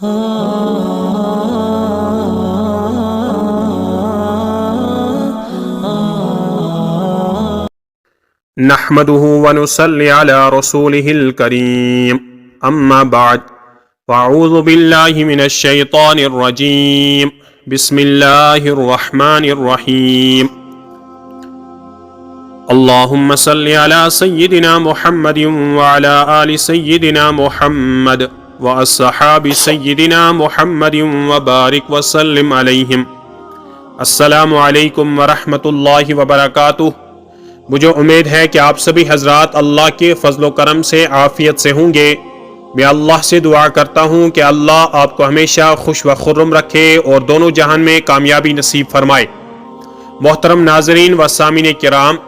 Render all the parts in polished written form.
نحمده ونصلي على رسوله الكريم اما بعد فاعوذ بالله من الشيطان الرجيم بسم الله الرحمن الرحيم اللهم صل على سيدنا محمد وعلى آل سيدنا محمد وأصحاب سيدنا محمد وبارك وسلم عليهم السلام علیکم ورحمۃ اللہ وبرکاتہ۔ مجھے امید ہے کہ آپ سبھی حضرات اللہ کے فضل و کرم سے عافیت سے ہوں گے۔ میں اللہ سے دعا کرتا ہوں کہ اللہ آپ کو ہمیشہ خوش و خرم رکھے اور دونوں جہان میں کامیابی نصیب فرمائے۔ محترم ناظرین و سامعین کرام،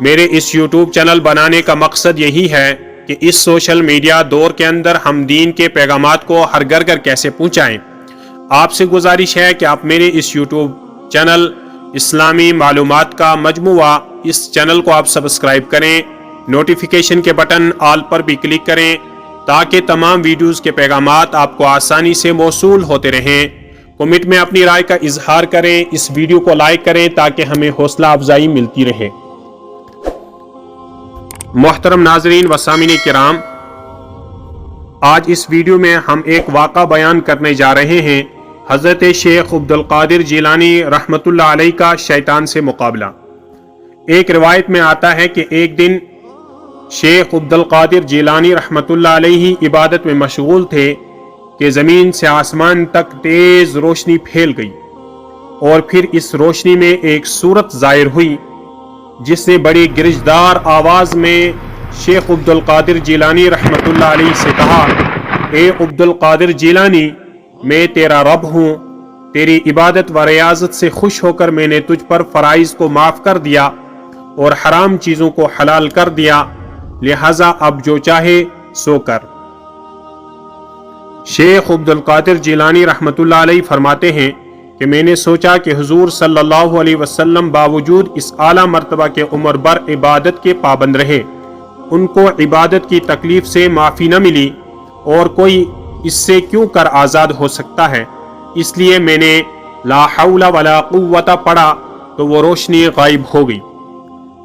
میرے اس یوٹیوب چینل بنانے کا مقصد یہی ہے کہ اس سوشل میڈیا دور کے اندر ہم دین کے پیغامات کو ہر گھر گھر کیسے پہنچائیں۔ آپ سے گزارش ہے کہ آپ میرے اس یوٹیوب چینل اسلامی معلومات کا مجموعہ اس چینل کو آپ سبسکرائب کریں، نوٹیفیکیشن کے بٹن آل پر بھی کلک کریں تاکہ تمام ویڈیوز کے پیغامات آپ کو آسانی سے موصول ہوتے رہیں۔ کمنٹ میں اپنی رائے کا اظہار کریں، اس ویڈیو کو لائک کریں تاکہ ہمیں حوصلہ افزائی ملتی رہے۔ محترم ناظرین و سامعین کرام، آج اس ویڈیو میں ہم ایک واقعہ بیان کرنے جا رہے ہیں، حضرت شیخ عبدالقادر جیلانی رحمۃ اللہ علیہ کا شیطان سے مقابلہ۔ ایک روایت میں آتا ہے کہ ایک دن شیخ عبدالقادر جیلانی رحمۃ اللہ علیہ عبادت میں مشغول تھے کہ زمین سے آسمان تک تیز روشنی پھیل گئی اور پھر اس روشنی میں ایک صورت ظاہر ہوئی جس نے بڑی گرجدار آواز میں شیخ عبدالقادر جیلانی رحمۃ اللہ علیہ سے کہا، اے عبدالقادر جیلانی، میں تیرا رب ہوں، تیری عبادت و ریاضت سے خوش ہو کر میں نے تجھ پر فرائض کو معاف کر دیا اور حرام چیزوں کو حلال کر دیا، لہذا اب جو چاہے سو کر۔ شیخ عبدالقادر جیلانی رحمۃ اللہ علیہ فرماتے ہیں کہ میں نے سوچا کہ حضور صلی اللہ علیہ وسلم باوجود اس اعلیٰ مرتبہ کے عمر بر عبادت کے پابند رہے، ان کو عبادت کی تکلیف سے معافی نہ ملی اور کوئی اس سے کیوں کر آزاد ہو سکتا ہے، اس لیے میں نے لا حول ولا قوت پڑھا تو وہ روشنی غائب ہو گئی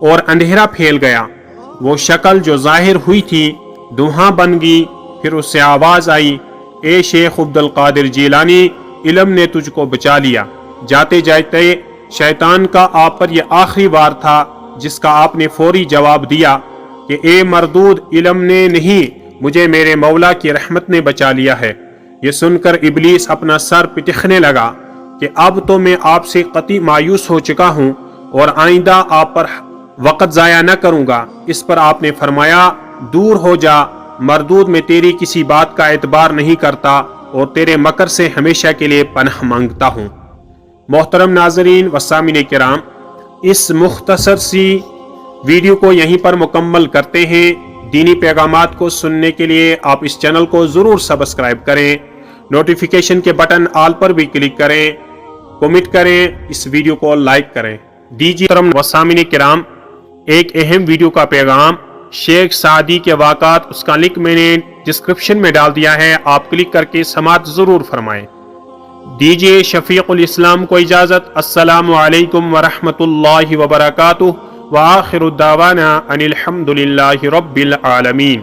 اور اندھیرا پھیل گیا۔ وہ شکل جو ظاہر ہوئی تھی دھواں بن گئی، پھر اس سے آواز آئی، اے شیخ عبدالقادر جیلانی، علم نے تجھ کو بچا لیا۔ جاتے جاتے شیطان کا آپ پر یہ آخری وار تھا جس کا آپ نے فوری جواب دیا کہ اے مردود، علم نے نہیں، مجھے میرے مولا کی رحمت نے بچا لیا ہے۔ یہ سن کر ابلیس اپنا سر پٹکنے لگا کہ اب تو میں آپ سے قطعی مایوس ہو چکا ہوں اور آئندہ آپ پر وقت ضائع نہ کروں گا۔ اس پر آپ نے فرمایا، دور ہو جا مردود، میں تیری کسی بات کا اعتبار نہیں کرتا اور تیرے مکر سے ہمیشہ کے لیے پناہ مانگتا ہوں۔ محترم ناظرین و سامعین کرام، اس مختصر سی ویڈیو کو یہیں پر مکمل کرتے ہیں۔ دینی پیغامات کو سننے کے لیے آپ اس چینل کو ضرور سبسکرائب کریں، نوٹیفیکیشن کے بٹن آل پر بھی کلک کریں، کمنٹ کریں، اس ویڈیو کو لائک کریں۔ محترم و سامعین کرام، ایک اہم ویڈیو کا پیغام شیخ سعدی کے واقعات، اس کا لنک میں نے ڈسکرپشن میں ڈال دیا ہے، آپ کلک کر کے سماعت ضرور فرمائیں۔ دیجئے شفیق الاسلام کو اجازت۔ السلام علیکم ورحمۃ اللہ وبرکاتہ، وآخر دعوانا ان الحمد للہ رب العالمین۔